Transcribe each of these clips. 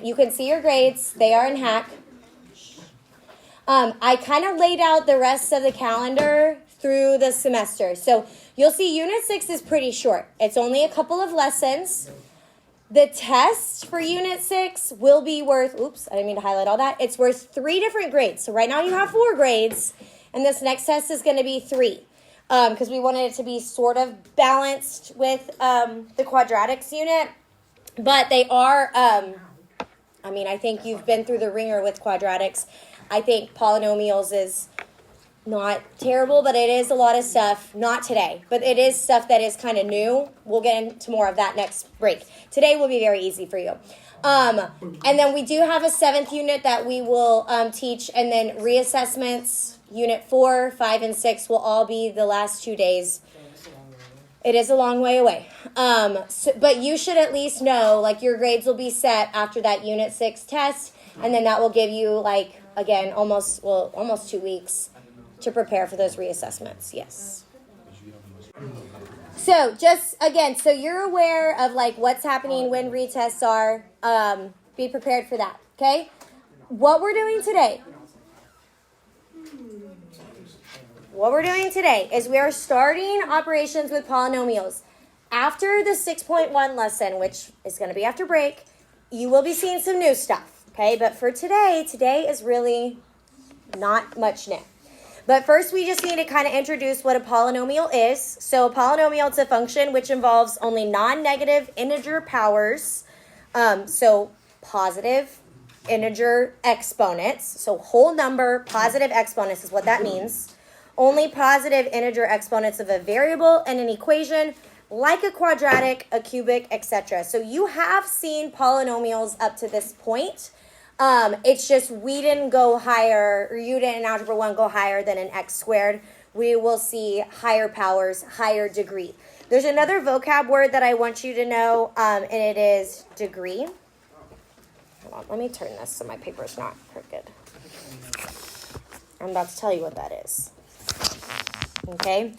You can see your grades. They are in Hack. I kind of laid out the rest of the calendar through the semester. So you'll see Unit 6 is pretty short. It's only a couple of lessons. The test for Unit 6 will be worth, oops, I didn't mean to highlight all that. It's worth 3 different grades. So right now you have 4 grades, and this next test is going to be 3. Because we wanted it to be sort of balanced with the quadratics unit. But they are, I think you've been through the ringer with quadratics. I think polynomials is not terrible, but it is a lot of stuff. Not today, but it is stuff that is kind of new. We'll get into more of that next break. Today will be very easy for you. And then we do have a 7th unit that we will teach, and then reassessments, Unit 4, 5, and 6 will all be the last 2 days. It is a long way away. But you should at least know, like, your grades will be set after that Unit 6 test, and then that will give you, like, again, almost 2 weeks to prepare for those reassessments. Yes. So just, again, so you're aware of, like, what's happening when retests are. Be prepared for that, okay? What we're doing today is we are starting operations with polynomials. After the 6.1 lesson, which is going to be after break, you will be seeing some new stuff, okay? But for today is really not much new. But first, we just need to kind of introduce what a polynomial is. So a polynomial is a function which involves only non-negative integer powers. So positive integer exponents. So whole number, positive exponents is what that means. Only positive integer exponents of a variable and an equation, like a quadratic, a cubic, etc. So you have seen polynomials up to this point. It's just we didn't go higher, or you didn't in Algebra 1 go higher than an x squared. We will see higher powers, higher degree. There's another vocab word that I want you to know, and it is degree. Hold on, let me turn this so my paper's not crooked. I'm about to tell you what that is. Okay,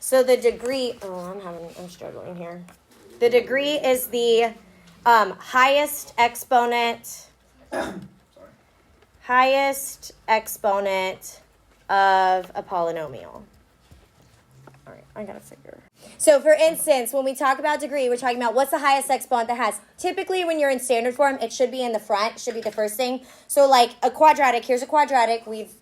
so the degree, I'm struggling here. The degree is the highest exponent of a polynomial. All right, I gotta figure. So for instance, when we talk about degree, we're talking about what's the highest exponent that has. Typically, when you're in standard form, it should be in the front. It should be the first thing. So like a quadratic, here's a quadratic. We've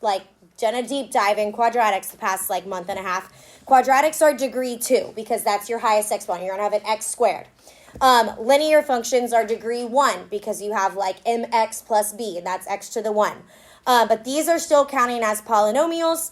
done a deep dive in quadratics the past month and a half. Quadratics are degree 2 because that's your highest exponent. You're going to have an x squared. Linear functions are degree 1 because you have mx plus b, and that's x to the 1. But these are still counting as polynomials.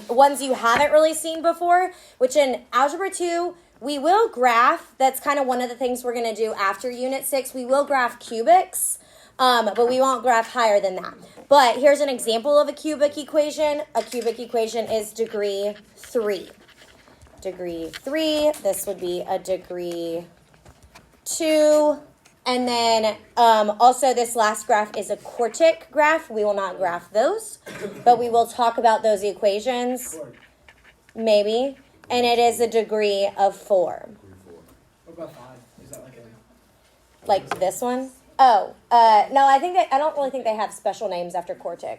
Ones you haven't really seen before, which in Algebra 2, we will graph. That's kind of one of the things we're going to do after Unit 6. We will graph cubics. But we won't graph higher than that. But here's an example of a cubic equation. A cubic equation is degree 3. Degree 3. This would be a degree 2. And then also this last graph is a quartic graph. We will not graph those, but we will talk about those equations. Maybe. And it is a degree of 4. What about 5? Is that like this one? Oh, no, I don't really think they have special names after quartic.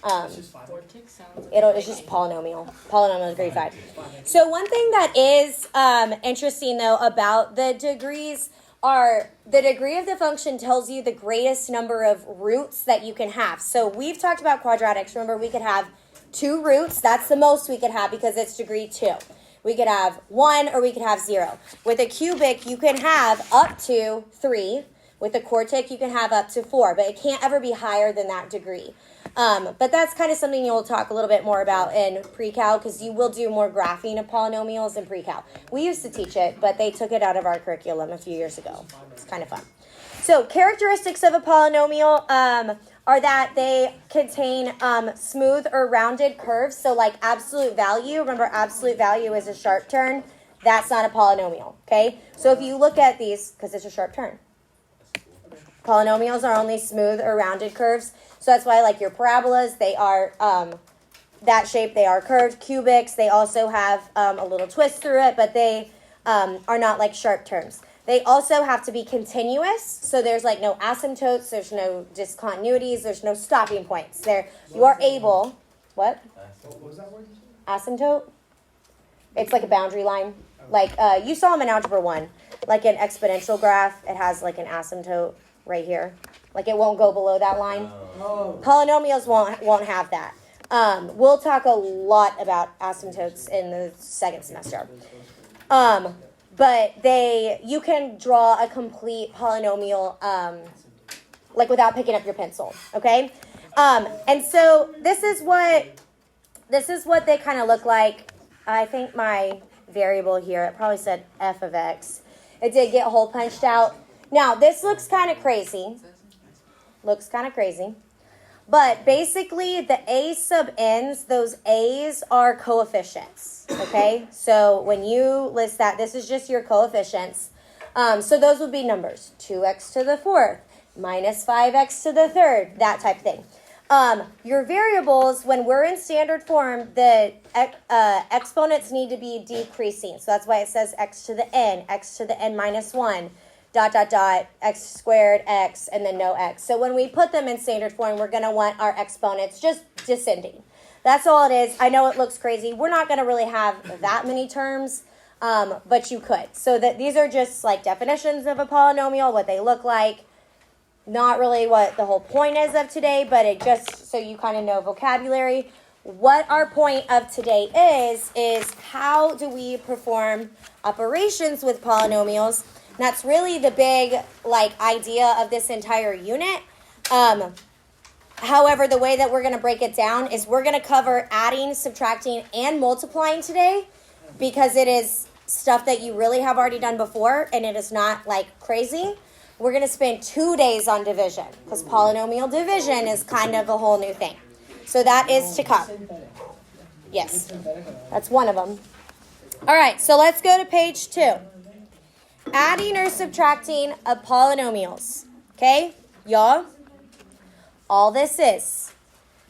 It's just 5. It's just polynomial. Polynomial is grade 5. So one thing that is interesting, though, about the degrees are the degree of the function tells you the greatest number of roots that you can have. So we've talked about quadratics. Remember, we could have 2 roots. That's the most we could have because it's degree 2. We could have 1 or we could have 0. With a cubic, you can have up to 3. With a quartic, you can have up to 4, but it can't ever be higher than that degree. But that's kind of something you'll talk a little bit more about in pre-cal because you will do more graphing of polynomials in pre-cal. We used to teach it, but they took it out of our curriculum a few years ago. It's kind of fun. So characteristics of a polynomial are that they contain smooth or rounded curves. So like absolute value, remember absolute value is a sharp turn. That's not a polynomial, okay? So if you look at these, because it's a sharp turn. Polynomials are only smooth or rounded curves. So that's why your parabolas, they are that shape, they are curved. Cubics, they also have a little twist through it, but they are not like sharp turns. They also have to be continuous, so there's like no asymptotes, there's no discontinuities, there's no stopping points. There, you are able, what? What was that word you said? Asymptote? It's like a boundary line. Like, you saw them in Algebra 1. Like an exponential graph, it has like an asymptote right here. Like it won't go below that line. Oh. Polynomials won't have that. We'll talk a lot about asymptotes in the second semester. But you can draw a complete polynomial, like without picking up your pencil, okay? And so this is what they kind of look like. I think my variable here, it probably said f of x. It did get hole punched out. Now, this looks kind of crazy. But basically, the a sub n's, those a's are coefficients, okay? So when you list that, this is just your coefficients. So those would be numbers, 2x to the fourth, minus 5x to the third, that type of thing. Your variables, when we're in standard form, the exponents need to be decreasing. So that's why it says x to the n minus 1. ... x squared x, and then no x. So when we put them in standard form, we're going to want our exponents just descending. That's all it is. I know it looks crazy. We're not going to really have that many terms, but you could. So that these are just like definitions of a polynomial, what they look like. Not really what the whole point is of today, but it just so you kind of know vocabulary. What our point of today is how do we perform operations with polynomials? And that's really the big idea of this entire unit. However, the way that we're going to break it down is we're going to cover adding, subtracting, and multiplying today because it is stuff that you really have already done before and it is not crazy. We're going to spend 2 days on division because polynomial division is kind of a whole new thing. So that is to come. Yes, that's one of them. All right, so let's go to page 2. Adding or subtracting of polynomials. Okay, y'all? All this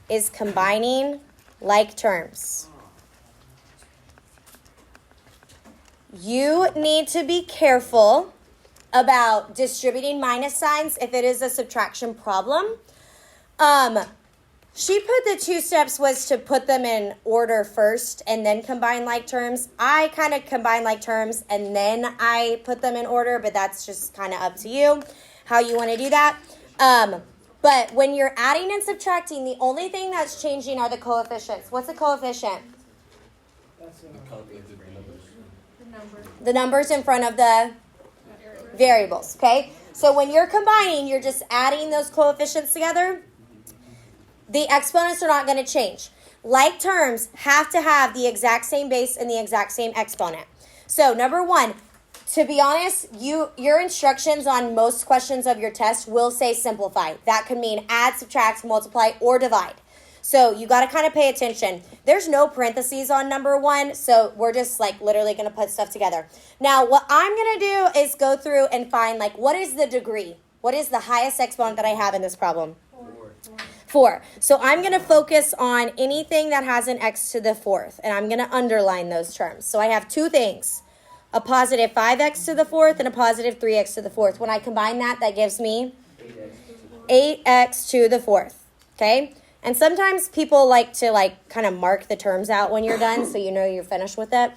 is combining like terms. You need to be careful about distributing minus signs if it is a subtraction problem. She put the 2 steps was to put them in order first and then combine like terms. I kind of combine like terms and then I put them in order, but that's just kind of up to you how you want to do that. But when you're adding and subtracting, the only thing that's changing are the coefficients. What's a coefficient? The numbers in front of the variables, okay? So when you're combining, you're just adding those coefficients together. The exponents are not going to change. Like terms have to have the exact same base and the exact same exponent. So number 1, to be honest, your instructions on most questions of your test will say simplify. That could mean add, subtract, multiply, or divide. So you got to kind of pay attention. There's no parentheses on number 1, so we're just literally going to put stuff together. Now, what I'm going to do is go through and find what is the degree? What is the highest exponent that I have in this problem? 4. So I'm going to focus on anything that has an x to the 4th, and I'm going to underline those terms. So I have 2 things, a positive 5x to the 4th and a positive 3x to the 4th. When I combine that, that gives me 8x to the 4th, okay? And sometimes people like to kind of mark the terms out when you're done so you know you're finished with it.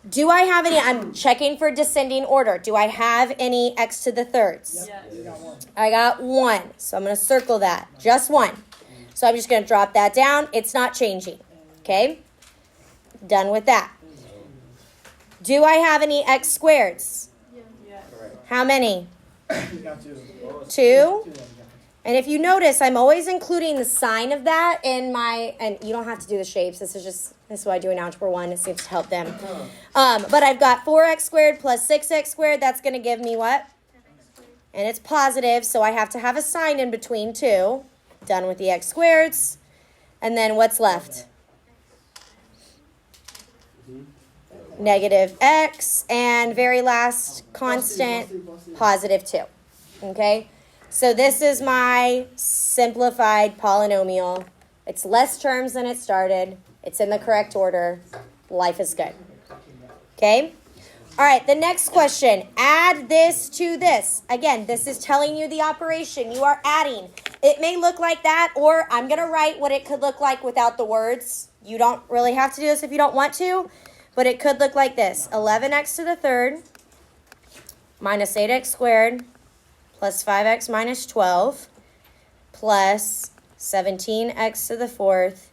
Do I have any, I'm checking for descending order. Do I have any x to the 3rds? Yes. I got 1, so I'm going to circle that, just 1. So I'm just going to drop that down. It's not changing, okay? Done with that. Do I have any x squareds? Yes. How many? 2. And if you notice, I'm always including the sign of that in my, and you don't have to do the shapes. This is what I do in Algebra 1. It seems to help them. But I've got 4x squared plus 6x squared. That's going to give me what? And it's positive, so I have to have a sign in between too. Done with the x squareds. And then what's left? Negative x. And very last constant, positive 2. Okay? So this is my simplified polynomial. It's less terms than it started. It's in the correct order. Life is good. Okay? All right, the next question. Add this to this. Again, this is telling you the operation. You are adding. It may look like that, or I'm going to write what it could look like without the words. You don't really have to do this if you don't want to, but it could look like this. 11x to the third minus 8x squared plus 5x minus 12 plus 17x to the fourth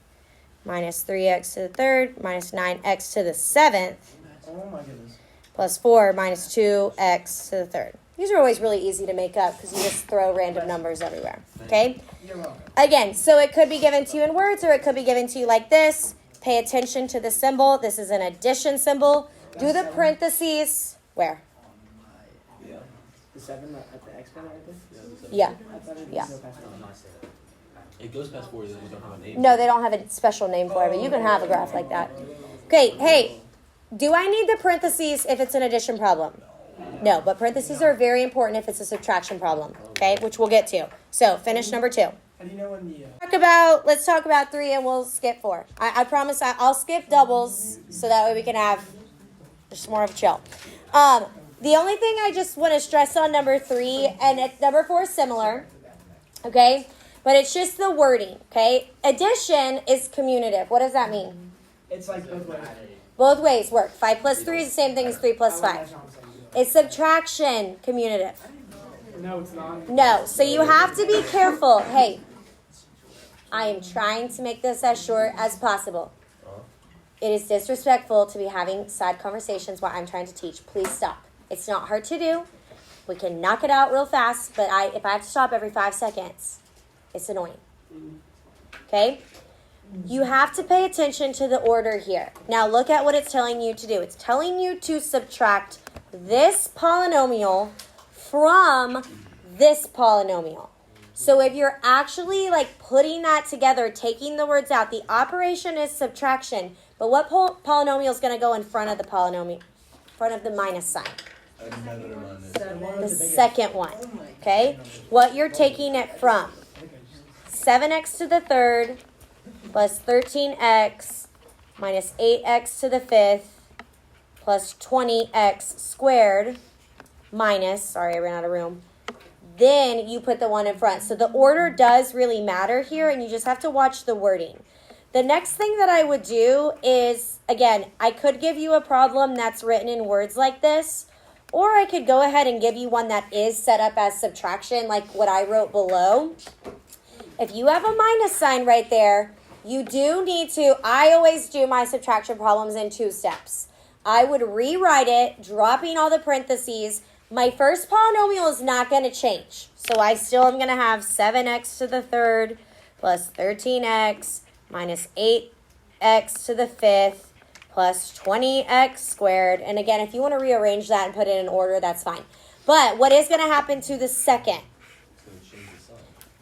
minus 3x to the third minus 9x to the seventh. Oh my goodness. Plus 4 minus 2x to the third. These are always really easy to make up because you just throw random numbers everywhere. Okay? You're welcome. Again, so it could be given to you in words or it could be given to you like this. Pay attention to the symbol. This is an addition symbol. Do the parentheses. Where? The 7 at the exponent right there? Yeah. I thought it Yeah. was go past that. It goes past 4, we don't have a name. No, they don't have a special name for it, but you can have a graph like that. Okay, hey, do I need the parentheses if it's an addition problem? No, but parentheses are very important if it's a subtraction problem, okay, which we'll get to. So, finish number 2. How do you know when the... Let's talk about 3 and we'll skip 4. I promise I'll skip doubles so that way we can have just more of a chill. The only thing I just want to stress on number 3, and number 4 is similar, okay, but it's just the wording, okay? Addition is commutative. What does that mean? It's like both ways. Both ways work. 5 plus 3 is the same thing as 3 plus 5. It's subtraction commutative. No, it's not. No, so you have to be careful. Hey, I am trying to make this as short as possible. It is disrespectful to be having side conversations while I'm trying to teach. Please stop. It's not hard to do. We can knock it out real fast, but if I have to stop every 5 seconds, it's annoying. Okay? You have to pay attention to the order here. Now look at what it's telling you to do. It's telling you to subtract this polynomial from this polynomial. So if you're actually like putting that together, taking the words out, the operation is subtraction. But what polynomial is going to go in front of the polynomial, in front of the minus sign? The second one. Okay? What you're taking it from. 7x to the third plus 13x minus 8x to the fifth plus 20x squared minus, sorry, I ran out of room. Then you put the 1 in front. So the order does really matter here, and you just have to watch the wording. The next thing that I would do is, again, I could give you a problem that's written in words like this, or I could go ahead and give you one that is set up as subtraction, like what I wrote below. If you have a minus sign right there, you do need to, I always do my subtraction problems in 2 steps. I would rewrite it, dropping all the parentheses. My first polynomial is not going to change. So I still am going to have 7x to the third plus 13x minus 8x to the fifth plus 20x squared. And again, if you want to rearrange that and put it in order, that's fine. But what is going to happen to the second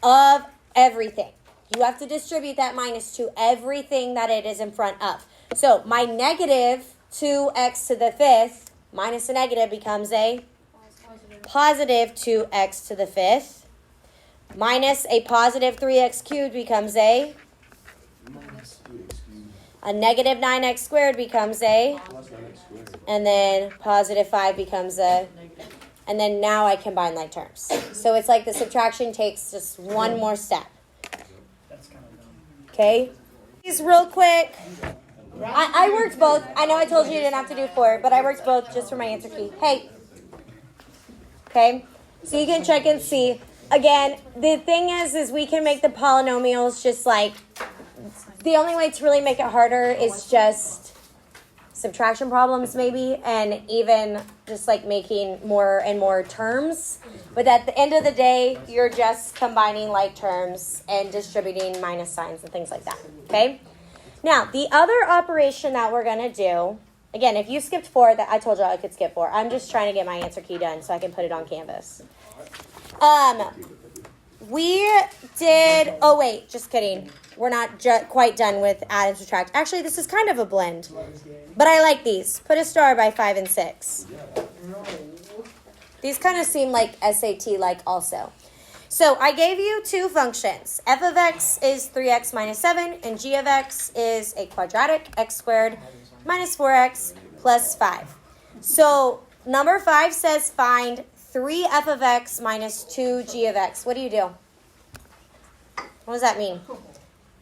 of everything? You have to distribute that minus to everything that it is in front of. So my negative 2x to the fifth minus a negative becomes a positive 2x to the fifth minus a positive 3x cubed becomes a negative 9x squared becomes a, and then positive 5 becomes a, and then now I combine like terms. So it's like the subtraction takes just one more step. That's kind of dumb. Okay? These real quick. I worked both. I know I told you didn't have to do 4, but I worked both just for my answer key. Hey. Okay? So you can check and see. Again, the thing is we can make the polynomials just like, the only way to really make it harder is just subtraction problems maybe, and even just like making more and more terms. But at the end of the day, you're just combining like terms and distributing minus signs and things like that. Okay? Now, the other operation that we're going to do, again, if you skipped 4, that I told you I could skip 4. I'm just trying to get my answer key done so I can put it on Canvas. We did, oh wait, just kidding. We're not quite done with add and subtract. Actually, this is kind of a blend. But I like these. Put a star by 5 and 6. These kind of seem like SAT-like also. So I gave you 2 functions. F of x is 3x minus 7, and g of x is a quadratic x squared minus 4x plus 5. So number 5 says find 3f of x minus 2g of x. What do you do? What does that mean?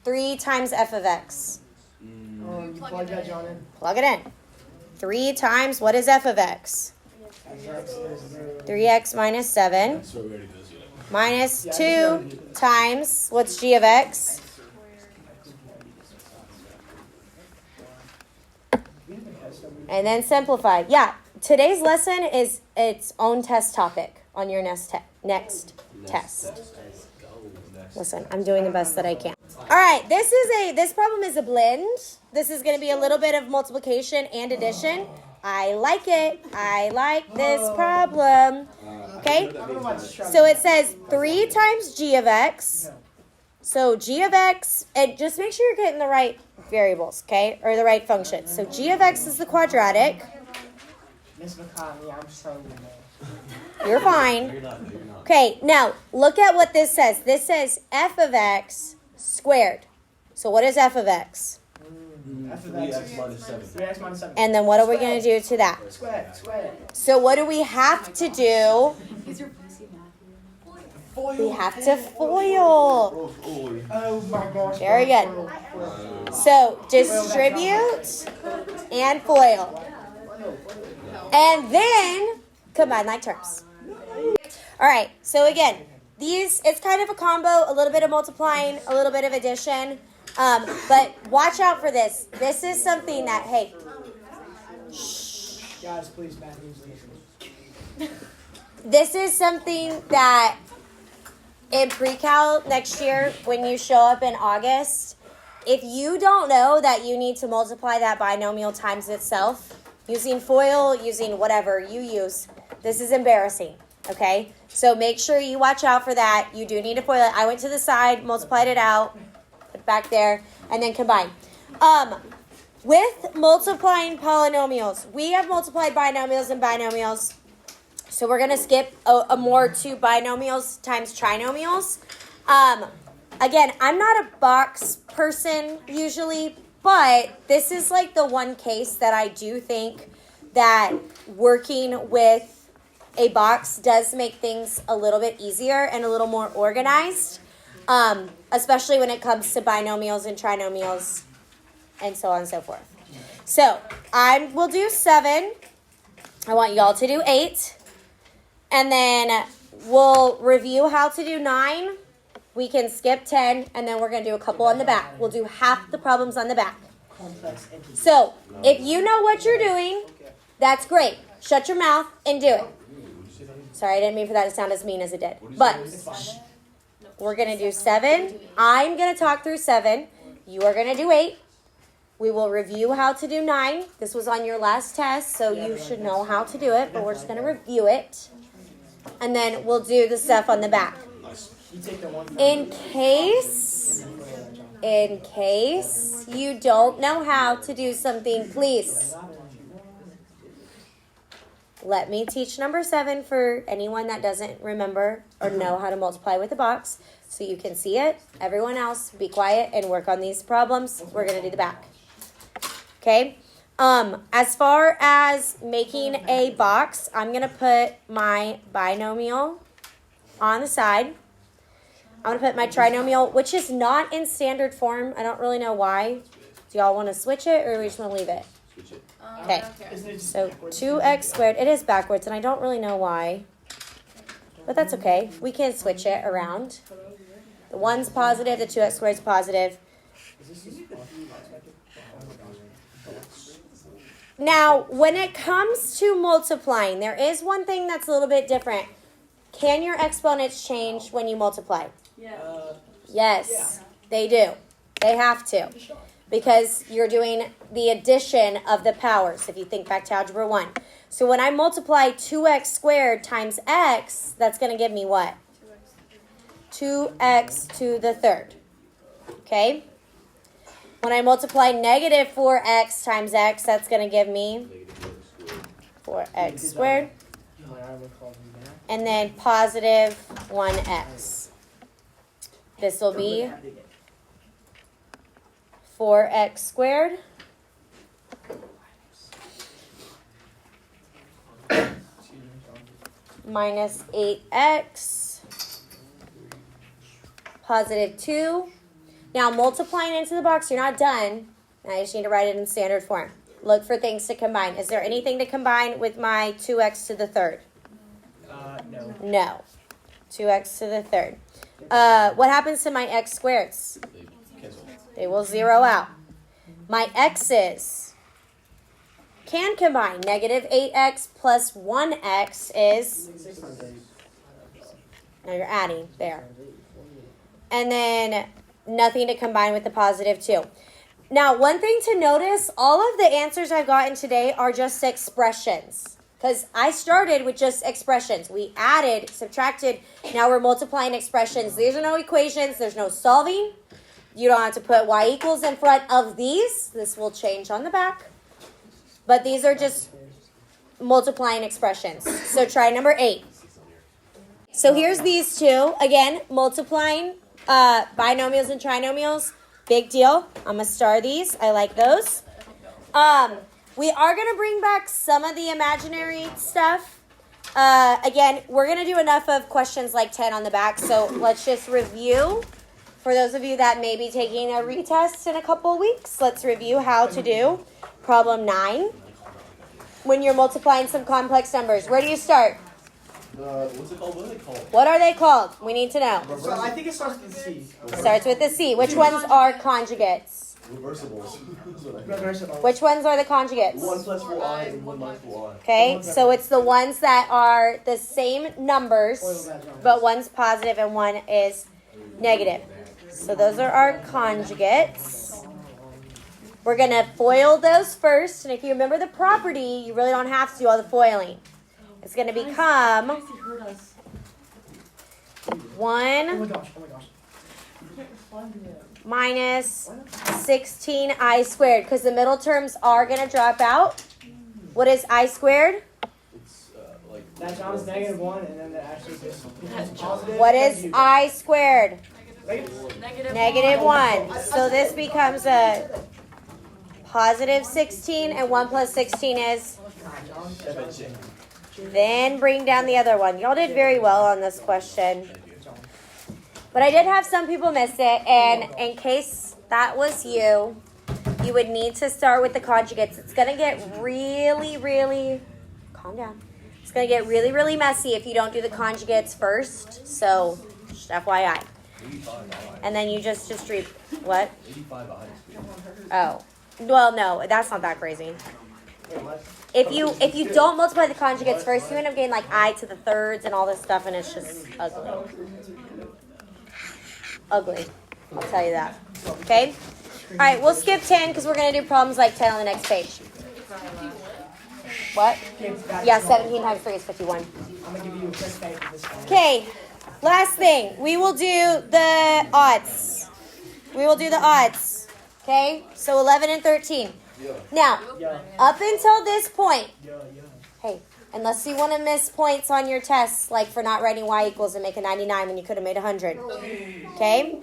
3 times f of x. You plug that, John, in. Plug it in. 3 times, what is f of x? X is 3x minus 7 That's what we already does, yeah. minus 2 times, what's g of x? And then simplify. Yeah, today's lesson is its own test topic on your next test. Listen, I'm doing the best that I can. All right, this problem is a blend. This is going to be a little bit of multiplication and addition. I like it. I like this problem. Okay? So it says 3 times g of x. So g of x, and just make sure you're getting the right variables, okay? Or the right functions. So g of x is the quadratic. Miss McConnell, I'm struggling, man. You're fine. No, you're not. Okay, now look at what this says. This says f of x squared. So what is f of x? F of 3x minus 7. 3x minus 7. And then what are we going to do to that? Square. So what do we have to do? We have to FOIL. Oh my gosh. Very good. So distribute and FOIL. And then combine like terms. All right, so again, it's kind of a combo, a little bit of multiplying, a little bit of addition. But watch out for this. This is something that, hey. Guys, please, Matthew's listening. This is something that in pre-cal next year, when you show up in August, if you don't know that you need to multiply that binomial times itself, using FOIL, using whatever you use, this is embarrassing, okay? So make sure you watch out for that. You do need to FOIL it. I went to the side, multiplied it out, put it back there, and then combine. With multiplying polynomials, we have multiplied binomials and binomials. So we're going to skip a more to binomials times trinomials. Again, I'm not a box person usually, but this is like the one case that I do think that working with a box does make things a little bit easier and a little more organized, especially when it comes to binomials and trinomials and so on and so forth. So I will do 7. I want y'all to do 8. And then we'll review how to do 9. We can skip 10, and then we're going to do a couple on the back. We'll do half the problems on the back. So if you know what you're doing, that's great. Shut your mouth and do it. Sorry, I didn't mean for that to sound as mean as it did. But we're going to do 7. I'm going to talk through 7. You are going to do 8. We will review how to do 9. This was on your last test, so you should know how to do it, but we're just going to review it. And then we'll do the stuff on the back. In case you don't know how to do something, please let me teach number 7 for anyone that doesn't remember or know how to multiply with a box so you can see it. Everyone else, be quiet and work on these problems. We're going to do the back. Okay? As far as making a box, I'm going to put my binomial on the side. I'm going to put my trinomial, which is not in standard form. I don't really know why. Do y'all want to switch it or we just want to leave it? Switch it. Okay. So 2x squared. It is backwards, and I don't really know why. But that's okay. We can switch it around. The 1's positive. The 2x squared is positive. Now, when it comes to multiplying, there is one thing that's a little bit different. Can your exponents change when you multiply? Yes, they do. They have to. Because you're doing the addition of the powers, if you think back to Algebra 1. So when I multiply 2x squared times x, that's going to give me what? 2x to the third. Okay? When I multiply negative 4x times x, that's going to give me 4x squared. And then positive 1x. This will be 4x squared minus 8x, positive 2. Now, multiplying into the box, you're not done. Now, you just need to write it in standard form. Look for things to combine. Is there anything to combine with my 2x to the third? No. No. 2x to the third. What happens to my x squareds? They cancel. They will zero out. My x's can combine. Negative 8x plus 1x is, 600. now you're adding there. And then nothing to combine with the positive 2. Now, one thing to notice, all of the answers I've gotten today are just expressions. Because I started with just expressions. We added, subtracted, now we're multiplying expressions. These are no equations. There's no solving. You don't have to put y equals in front of these. This will change on the back. But these are just multiplying expressions. So try number 8. So here's these two. Again, multiplying binomials and trinomials. Big deal. I'm going to star these. I like those. We are going to bring back some of the imaginary stuff. Again, we're going to do enough of questions like 10 on the back. So let's just review. For those of you that may be taking a retest in a couple weeks, let's review how to do problem 9. When you're multiplying some complex numbers, where do you start? What's it called? What are they called? What are they called? We need to know. So I think it starts with C. Starts with the C. Which ones are conjugates? Reversibles. Reversible. Which ones are the conjugates? 1 plus 4i and 1 minus 4i. Okay, so it's the ones that are the same numbers, but one's positive and one is negative. So those are our conjugates. We're going to FOIL those first, and if you remember the property, you really don't have to do all the foiling. It's going to become 1 Oh my gosh. minus 16i squared, because the middle terms are going to drop out. What is I squared? It's like. That John's -1, and then that actually just positive. What is I squared? Negative. Negative 1. So this becomes a positive 16, and 1 plus 16 is? Then bring down the other one. Y'all did very well on this question. But I did have some people miss it, and in case that was you, you would need to start with the conjugates. It's going to get really, calm down. It's going to get really messy if you don't do the conjugates first. So, just FYI. And then you just read, what? 85i. Oh. Well, no, that's not that crazy. If you don't multiply the conjugates first, you end up getting like I to the thirds and all this stuff, and it's just ugly. Ugly. I'll tell you that. Okay? All right, we'll skip 10 because we're going to do problems like 10 on the next page. What? Yeah, 17 times 3 is 51. I'm going to give you a quick pay for this one. Okay, last thing. We will do the odds. Okay? So 11 and 13. Now, up until this point, hey, unless you want to miss points on your tests, like for not writing y equals and make a 99 when you could have made 100. Okay?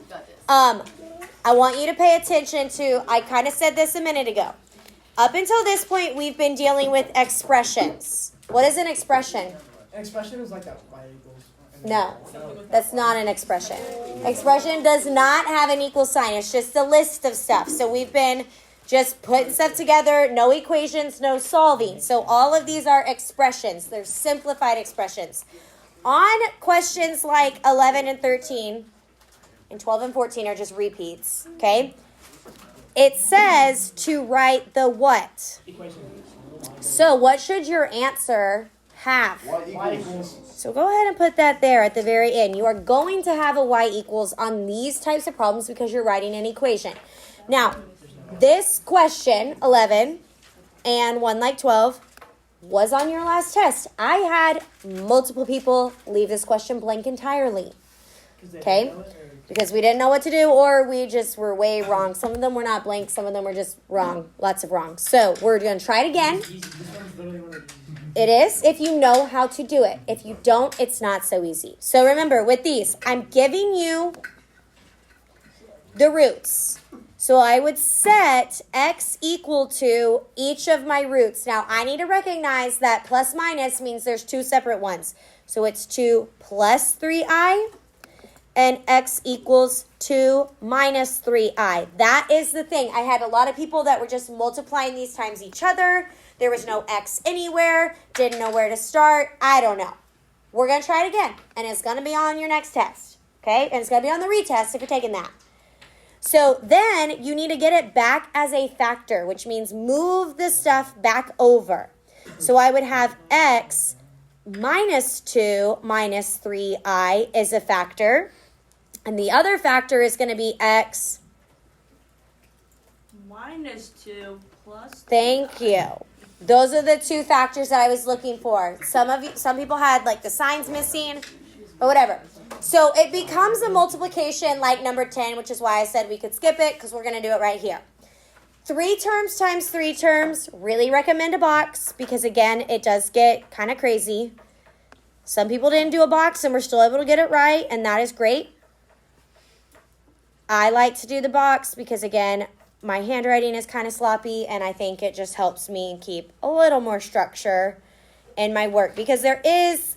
I want you to pay attention to, I kind of said this a minute ago. Up until this point, we've been dealing with expressions. What is an expression? An expression is like that y equals. No, that's not an expression. Expression does not have an equal sign. It's just a list of stuff. So we've been just putting stuff together, no equations, no solving. So all of these are expressions. They're simplified expressions. On questions like 11 and 13, and 12 and 14 are just repeats, okay? It says to write the what? So what should your answer have? Y equals. So go ahead and put that there at the very end. You are going to have a y equals on these types of problems because you're writing an equation. Now, this question, 11, and one like 12, was on your last test. I had multiple people leave this question blank entirely, okay? Because we didn't know what to do, or we just were way wrong. Some of them were not blank. Some of them were just wrong. Lots of wrong. So we're going to try it again. It is if you know how to do it. If you don't, it's not so easy. So remember, with these, I'm giving you the roots. So I would set x equal to each of my roots. Now, I need to recognize that plus minus means there's two separate ones. So it's 2 plus 3i, and x equals 2 minus 3i. That is the thing. I had a lot of people that were just multiplying these times each other. There was no x anywhere, didn't know where to start. I don't know. We're going to try it again, and it's going to be on your next test, okay? And it's going to be on the retest if you're taking that. So then you need to get it back as a factor, which means move the stuff back over. So I would have x minus 2 minus 3i is a factor. And the other factor is going to be x minus 2 plus 3i. Thank you. Those are the two factors that I was looking for. Some people had like the signs missing, but whatever. So it becomes a multiplication like number 10, which is why I said we could skip it because we're going to do it right here. 3 terms times 3 terms, really recommend a box because, again, it does get kind of crazy. Some people didn't do a box and we're still able to get it right, and that is great. I like to do the box because, again, my handwriting is kind of sloppy, and I think it just helps me keep a little more structure in my work because there is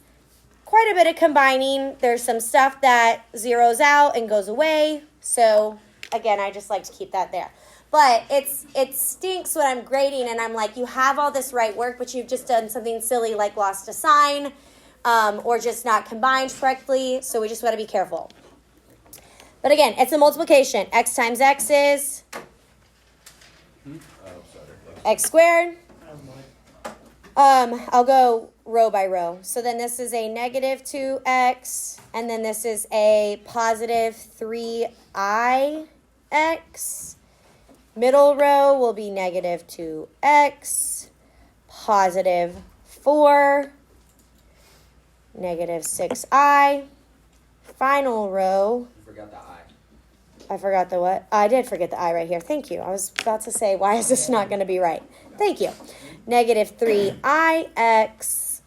quite a bit of combining. There's some stuff that zeroes out and goes away. So, again, I just like to keep that there. But it stinks when I'm grading and I'm like, you have all this right work, but you've just done something silly like lost a sign or just not combined correctly. So we just got to be careful. But again, it's a multiplication. X times x is x squared. I'll go row by row. So then this is a negative 2x, and then this is a positive 3ix. Middle row will be negative 2x, positive 4, negative 6i. Final row. You forgot the I. I forgot the what? I did forget the I right here. Thank you. I was about to say, why is this not going to be right? Thank you. Negative 3ix,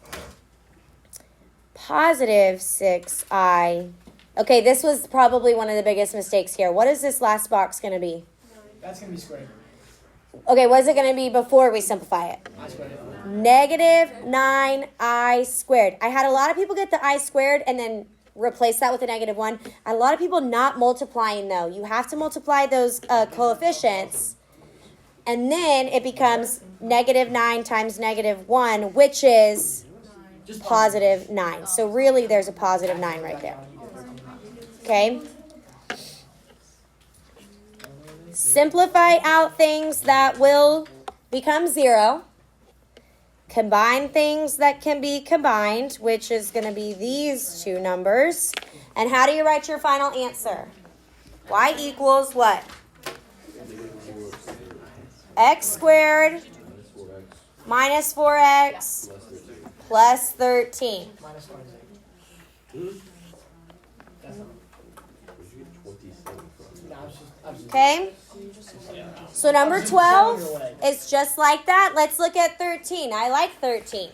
positive 6i. Okay, this was probably one of the biggest mistakes here. What is this last box going to be? That's going to be squared. Okay, what is it going to be before we simplify it? I squared. Negative 9i squared. I had a lot of people get the I squared and then replace that with a negative 1. A lot of people not multiplying, though. You have to multiply those coefficients, and then it becomes negative 9 times negative 1, which is positive 9. So really, there's a positive 9 right there. Okay? Simplify out things that will become 0. Combine things that can be combined, which is going to be these two numbers. And how do you write your final answer? Y equals what? X squared minus 4x plus 13. Minus 20. Okay? So number 12 is just like that. Let's look at 13. I like 13.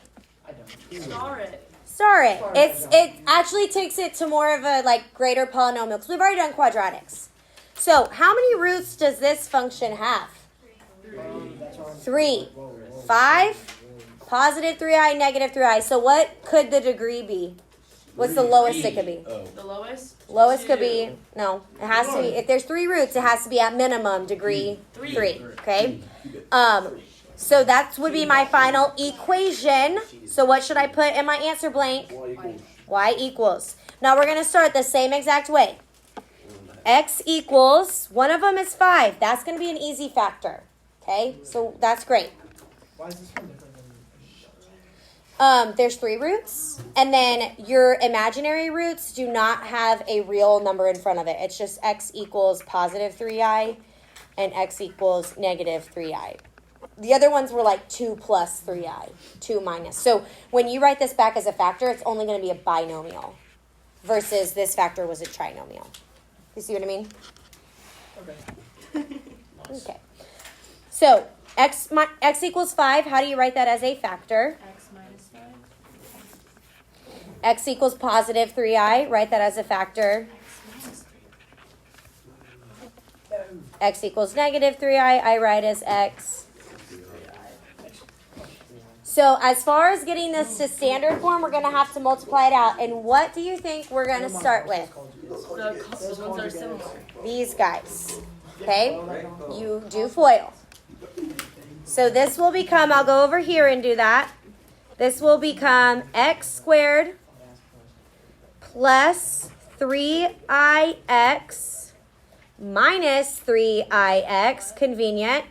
I don't. Star it. Star it. It actually takes it to more of a like greater polynomial because we've already done quadratics. So how many roots does this function have? 3. 5, positive 3i, negative 3i. So what could the degree be? What's the lowest it could be? The lowest? Lowest could be, no, it has to be, if there's 3 roots, it has to be at minimum degree 3, okay? So that would be my final equation. So what should I put in my answer blank? Y equals. Now we're going to start the same exact way. X equals, one of them is 5. That's going to be an easy factor, okay? So that's great. Why is this one different than There's 3 roots, and then your imaginary roots do not have a real number in front of it. It's just x equals positive 3i and x equals negative 3i. The other ones were like 2 plus 3i, 2 minus. So when you write this back as a factor, it's only going to be a binomial versus this factor was a trinomial. You see what I mean? Okay. Okay. So x equals 5. How do you write that as a factor? X minus 5. X equals positive 3i. Write that as a factor. X equals negative 3i. I write as x. So as far as getting this to standard form, we're going to have to multiply it out. And what do you think we're going to start with? The ones that are similar. These guys. Okay? You do FOIL. So this will become, I'll go over here and do that. This will become x squared plus 3ix minus 3ix, convenient,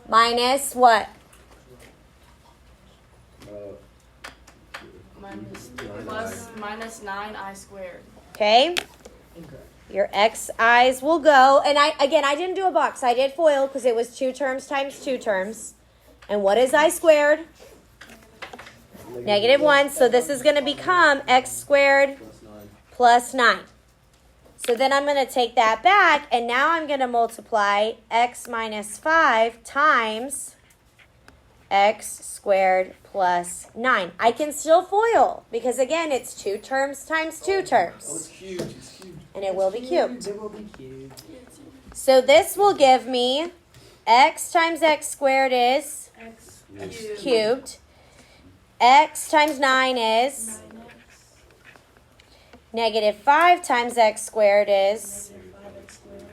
minus what? Minus 9i squared. Okay? Your xi's will go. And I didn't do a box. I did FOIL because it was 2 terms times 2 terms. And what is I squared? -1. So this is going to become x squared plus 9. So then I'm going to take that back, and now I'm going to multiply x minus 5 times x squared plus 9. I can still FOIL because, again, it's 2 terms times 2 Oh, it's terms. cubed. It's cubed. And it will be cubed. It will be cubed. So this will give me x times x squared is X cubed. X times 9 is 9x. -5 times x squared is, -5x squared.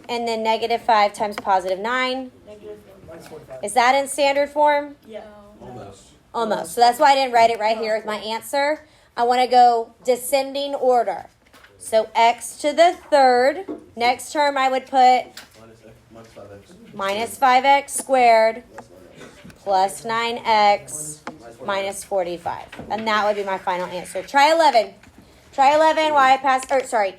and then -5 times +9. Minus 45. Is that in standard form? Yeah. Almost. Almost. So that's why I didn't write it right here with my answer. I want to go descending order. So x to the third. Next term I would put Minus 5x. -5x squared Plus 9x. plus 9x minus 45. And that would be my final answer. Try 11. Try 11 while I pass,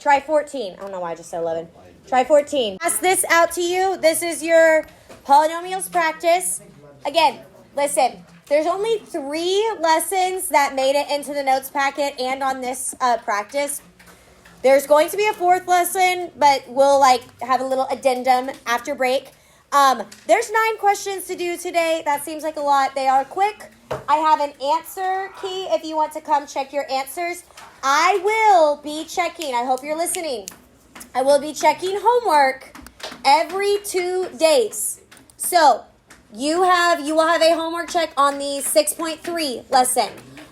try 14. I don't know why I just said 11. Try 14. Pass this out to you. This is your polynomials practice. Again, listen, there's only 3 lessons that made it into the notes packet and on this practice. There's going to be a 4th lesson, but we'll have a little addendum after break. There's 9 questions to do today. That seems like a lot. They are quick. I have an answer key if you want to come check your answers. I will be checking. I hope you're listening. I will be checking homework every 2 days. So you will have a homework check on the 6.3 lesson.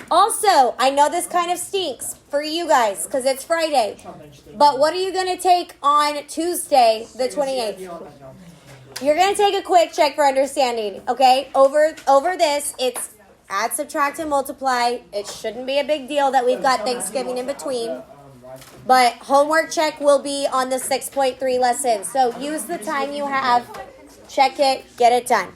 Also, I know this kind of stinks for you guys because it's Friday. But what are you going to take on Tuesday, the 28th? You're going to take a quick check for understanding, okay? Over this, it's add, subtract, and multiply. It shouldn't be a big deal that we've got Thanksgiving in between. But homework check will be on the 6.3 lesson. So use the time you have, check it, get it done.